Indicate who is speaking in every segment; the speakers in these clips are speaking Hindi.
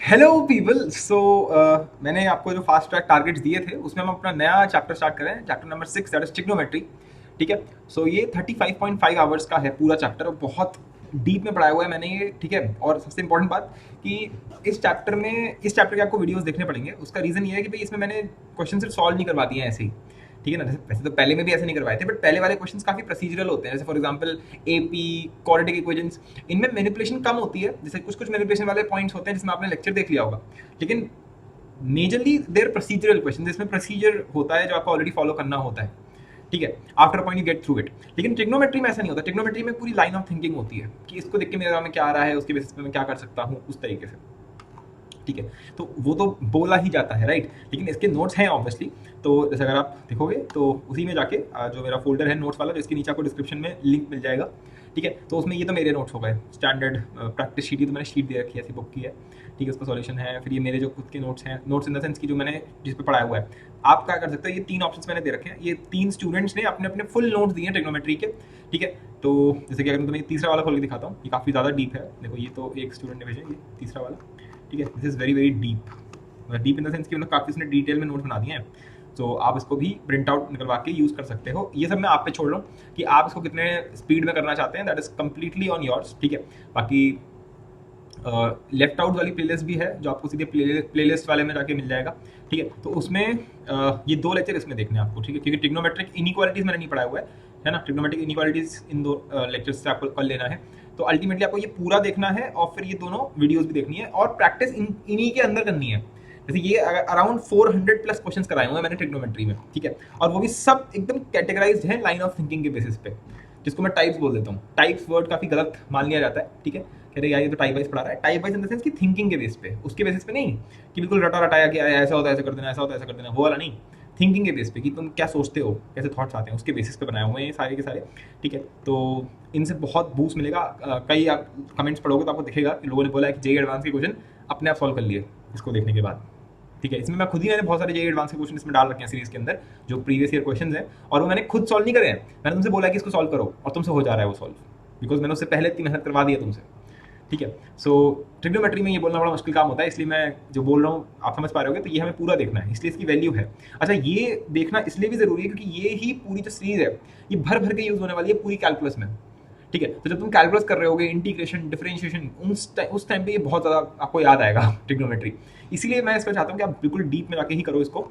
Speaker 1: Hello people. सो मैंने आपको जो फास्ट ट्रैक टारगेट्स दिए थे उसमें हम अपना नया चैप्टर स्टार्ट करें, chapter number 6, that is trigonometry. ठीक है। सो ये 35.5 आवर्स का है पूरा चैप्टर और बहुत डीप में पढ़ाया हुआ है मैंने ये। ठीक है। और सबसे इंपॉर्टेंट बात कि इस चैप्टर के आपको वीडियोस देखने पड़ेंगे। उसका रीज़न ये है कि भाई इसमें मैंने क्वेश्चन सिर्फ सॉल्व नहीं करवा दिए हैं ऐसे ही। ठीक है ना। जैसे वैसे तो पहले में भी ऐसे नहीं करवाए थे, बट पहले वाले क्वेश्चंस काफ़ी प्रोसीजरल होते हैं। जैसे for example AP, quadratic equations, इनमें मैनिपुलेशन कम होती है। जैसे कुछ कुछ मैनिपुलेशन वाले पॉइंट्स होते हैं जिसमें आपने लेक्चर देख लिया होगा, लेकिन मेजरली देर प्रोसीजरल क्वेश्चन जिसमें प्रोसीजर होता है जो आपको ऑलरेडी फॉलो करना होता है। ठीक है। After point you get through it. लेकिन ट्रिग्नोमेट्री में ऐसा नहीं होता। ट्रिग्नोमेट्री में पूरी लाइन ऑफ थिंकिंग होती है कि इसको देख के मेरे दिमाग में क्या आ रहा है, उसके बेसिस पे मैं क्या कर सकता हूँ, उस तरीके से। ठीक है। तो वो तो बोला ही जाता है, राइट। लेकिन इसके नोट्स हैं ऑब्वियसली। तो जैसे अगर आप देखोगे तो उसी में जाके जो मेरा फोल्डर है नोट्स वाला, जिसके नीचे आपको डिस्क्रिप्शन में लिंक मिल जाएगा। ठीक है। तो उसमें ये तो मेरे नोट्स हो गए, स्टैंडर्ड प्रैक्टिस शीट ही तो मैंने शीट दे रखी है, ऐसी बुक की है। ठीक है। उसका सॉल्यूशन है। फिर ये मेरे जो खुद के नोट्स हैं, नोट्स इन द सेंस की जो मैंने जिस पे पढ़ाया हुआ है। आप क्या कर सकते हो, ये 3 ऑप्शंस मैंने दे रखे हैं। ये 3 स्टूडेंट्स ने अपने अपने फुल नोट्स दिए हैं ट्रिग्नोमेट्री के। ठीक है। तो जैसे कि अगर मैं तुम्हें तीसरा वाला खोल के दिखाता हूँ, ये काफ़ी ज़्यादा डीप है। देखो ये तो एक स्टूडेंट ने भेजा, ये तीसरा वाला। ठीक है। This is very very deep. Deep in the sense कि मतलब काफ़ी उसने डिटेल में नोट्स बना दिए हैं। तो आप इसको भी प्रिंट आउट निकलवा के यूज़ कर सकते हो। ये सब मैं आप पे छोड़ रहा हूँ कि आप इसको कितने स्पीड में करना चाहते हैं, that is completely on yours. ठीक है। बाकी लेफ्ट आउट वाली प्लेलिस्ट भी है जो आपको सीधे प्लेलिस्ट वाले में जाके मिल जाएगा। ठीक है। तो उसमें ये 2 लेक्चर इसमें देखने हैं आपको। ठीक है। क्योंकि ट्रिग्नोमेट्रिक इनइक्वालिटीज़ मैंने नहीं पढ़ाया हुआ है ना। ट्रिग्नोमेट्रिक इनइक्वालिटीज़ इन 2 लेक्चर्स से आपको कर लेना है। तो अल्टीमेटली आपको ये पूरा देखना है और फिर ये दोनों वीडियोस भी देखनी है और प्रैक्टिस इन्हीं के अंदर करनी है। जैसे ये अराउंड 400 प्लस क्वेश्चंस कराए हुए हैं मैंने ट्रिग्नोमेट्री में। ठीक है। और वो भी सब एकदम कैटेगराइज्ड है लाइन ऑफ थिंकिंग के बेसिस पे, जिसको मैं टाइप्स बोल देता हूँ। टाइप्स वर्ड काफ़ी गलत मान लिया जाता है। ठीक है। कह रहे यार ये तो टाइप वाइज पढ़ा रहा है। Type wise in the sense की थिंकिंग के बेस पे, उसके बेसिस पे नहीं कि बिल्कुल रटा रटाया कि ऐसा होता है ऐसा कर देना, ऐसा होता है ऐसा कर देना, वो वाला नहीं। थिंकिंग के बेस पे कि तुम क्या सोचते हो, कैसे थॉट्स आते हैं, उसके बेसिस पे बनाए हुए हैं ये सारे के सारे। ठीक है। तो इनसे बहुत बूस्ट मिलेगा। कई आप कमेंट्स पढ़ोगे तो आपको दिखेगा कि लोगों ने बोला है कि जेई एडवांस के क्वेश्चन अपने आप सॉल्व कर लिए इसको देखने के बाद। ठीक है। इसमें मैं खुद ही मैंने बहुत सारे जेई एडवांस के क्वेश्चन इसमें डाल रखे हैं सीरीज के अंदर, जो प्रीवियस ईयर क्वेश्चन हैं, और वो मैंने खुद सॉल्व नहीं करे हैं। मैंने तुमसे बोला कि इसको सॉल्व करो और तुमसे हो जा रहा है वो सॉल्व, बिकॉज मैंने उससे पहले इतनी मेहनत करवा दिया तुमसे। ठीक है। सो ट्रिग्नोमेट्री में ये बोलना बड़ा मुश्किल काम होता है, इसलिए मैं जो बोल रहा हूँ आप समझ पा रहे होगे। तो ये हमें पूरा देखना है, इसलिए इसकी वैल्यू है। अच्छा, ये देखना इसलिए भी ज़रूरी है क्योंकि ये ही पूरी जो सीरीज है ये भर भर के यूज़ होने वाली है पूरी कैलकुलस में। ठीक है। तो जब तुम कैलकुलस कर रहे होगे, इंटीग्रेशन, डिफरेंशिएशन, उस टाइम पे ये बहुत ज़्यादा आपको याद आएगा ट्रिग्नोमेट्री। इसीलिए मैं इसका चाहता हूँ कि आप बिल्कुल डीप में जाके ही करो इसको।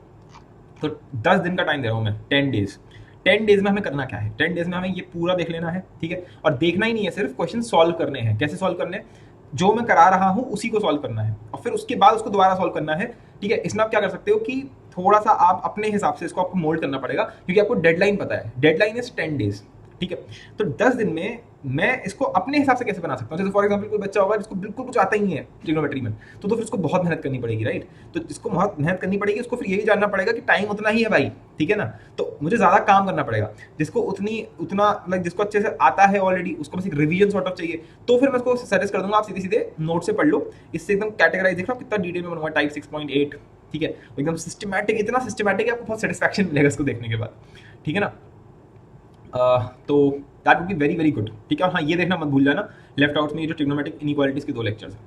Speaker 1: तो 10 दिन का टाइम दे रहा हूँ मैं, 10 डेज। 10 डेज में हमें करना क्या है, 10 डेज में हमें ये पूरा देख लेना है। ठीक है। और देखना ही नहीं है, सिर्फ क्वेश्चन सॉल्व करने हैं। कैसे सॉल्व करने हैं, जो मैं करा रहा हूँ उसी को सॉल्व करना है और फिर उसके बाद उसको दोबारा सॉल्व करना है। ठीक है। इसमें आप क्या कर सकते हो कि थोड़ा सा आप अपने हिसाब से इसको आपको मोल्ड करना पड़ेगा, क्योंकि आपको डेडलाइन पता है। Deadline is 10 days. ठीक है। तो 10 दिन में मैं इसको अपने हिसाब से कैसे बना सकता हूँ। जैसे फॉर एग्जांपल कोई बच्चा होगा जिसको बिल्कुल कुछ आता ही नहीं है ट्रिग्नोमेट्री में, तो फिर उसको बहुत मेहनत करनी पड़ेगी, राइट। तो जिसको बहुत मेहनत करनी पड़ेगी उसको फिर ये भी जानना पड़ेगा कि टाइम उतना ही है भाई। ठीक है ना। तो मुझे ज़्यादा काम करना पड़ेगा। जिसको उतना लाइक जिसको अच्छे से आता है ऑलरेडी, उसको बस एक रिवीजन सॉर्ट ऑफ चाहिए, तो फिर मैं उसको सजेस्ट कर दूंगा आप सीधे सीधे नोट से पढ़ लो। इससे एकदम कैटेगराइज देख रहा कितना डिटेल में बनूंगा, टाइप 6.8। ठीक है। एकदम सिस्टमैटिक, इतना सिस्टमैटिक है आपको बहुत सेटिस्फैक्शन मिलेगा इसको देखने के बाद। ठीक है ना। तो that would be very very good. ठीक है। और हाँ, ये देखना मत भूल जाना, लेफ्ट आउट में ये जो ट्रिग्नोमेट्रिक इनइक्वालिटीज के 2 लेक्चर्स हैं।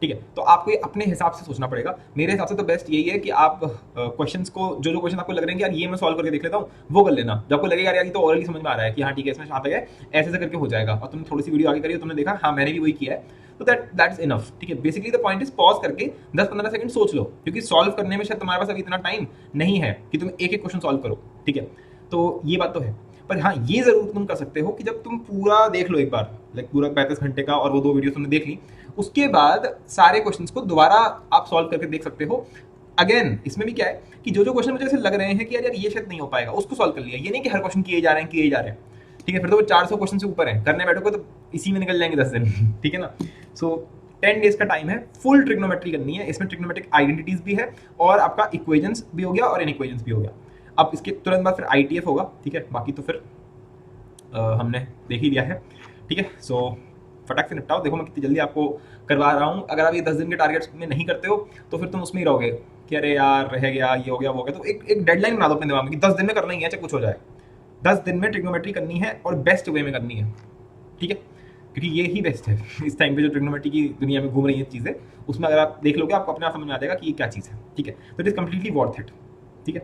Speaker 1: ठीक है। तो आपको ये अपने हिसाब से सोचना पड़ेगा। मेरे हिसाब से तो बेस्ट यही है कि आप क्वेश्चंस को, जो क्वेश्चन आपको लग रहे हैं कि यार ये मैं सॉल्व करके देख लेता हूँ, वो कर लेना। जब आपको लगेगा यार ये तो ऑलरेडी समझ में आ रहा है कि हाँ ठीक है इसमें आता है, ऐसे ऐसे करके हो जाएगा, और तुमने थोड़ी सी वीडियो आगे करी, तुमने देखा हाँ मैंने भी वही किया है, तो दैट्स इनफ। ठीक है। Basically the point is pause करके 10-15 सेकंड सोच लो, क्योंकि सॉल्व करने में शायद तुम्हारे पास अभी इतना टाइम नहीं है कि तुम एक एक क्वेश्चन सॉल्व करो। ठीक है। तो ये बात तो है। पर हाँ, ये जरूर तुम कर सकते हो कि जब तुम पूरा देख लो एक बार, लाइक पूरा 35 घंटे का, और वो 2 वीडियो तुमने देख ली, उसके बाद सारे क्वेश्चंस को दोबारा आप सॉल्व करके देख सकते हो। अगेन इसमें भी क्या है कि जो क्वेश्चन मुझे ऐसे लग रहे हैं कि यार ये शायद नहीं हो पाएगा, उसको सॉल्व कर लिया। ये नहीं कि हर क्वेश्चन किए जा रहे हैं। ठीक है। फिर तो वो 400 क्वेश्चन से ऊपर है, करने बैठोगे तो इसी में निकल जाएंगे 10 दिन। ठीक है ना। सो 10 डेज का टाइम है, फुल ट्रिग्नोमेट्री करनी है। इसमें ट्रिग्नोमेट्रिक आइडेंटिटीज भी है और आपका इक्वेशंस भी हो गया और इनइक्वेशंस भी हो गया। अब इसके तुरंत बाद फिर ITF होगा। ठीक है। बाकी तो फिर हमने देख ही लिया है। ठीक है। सो फटाक से निपटाओ। देखो मैं कितनी जल्दी आपको करवा रहा हूँ। अगर आप ये 10 दिन के टारगेट्स में नहीं करते हो तो फिर तुम उसमें ही रहोगे कि अरे यार रह गया, ये हो गया, वो हो गया। तो एक डेडलाइन बना दो अपने दिमाग में कि 10 दिन में करना ही है, चाहे कुछ हो जाए। 10 दिन में ट्रिग्नोमेट्री करनी है और बेस्ट वे में करनी है। ठीक है। क्योंकि ये ही बेस्ट है इस टाइम पे जो ट्रिग्नोमेट्री की दुनिया में घूम रही है चीज़ें, उसमें अगर आप देख लोगे आपको अपने आप समझ में आ जाएगा कि ये क्या चीज़ है। ठीक है, तो it is completely worth it. ठीक है,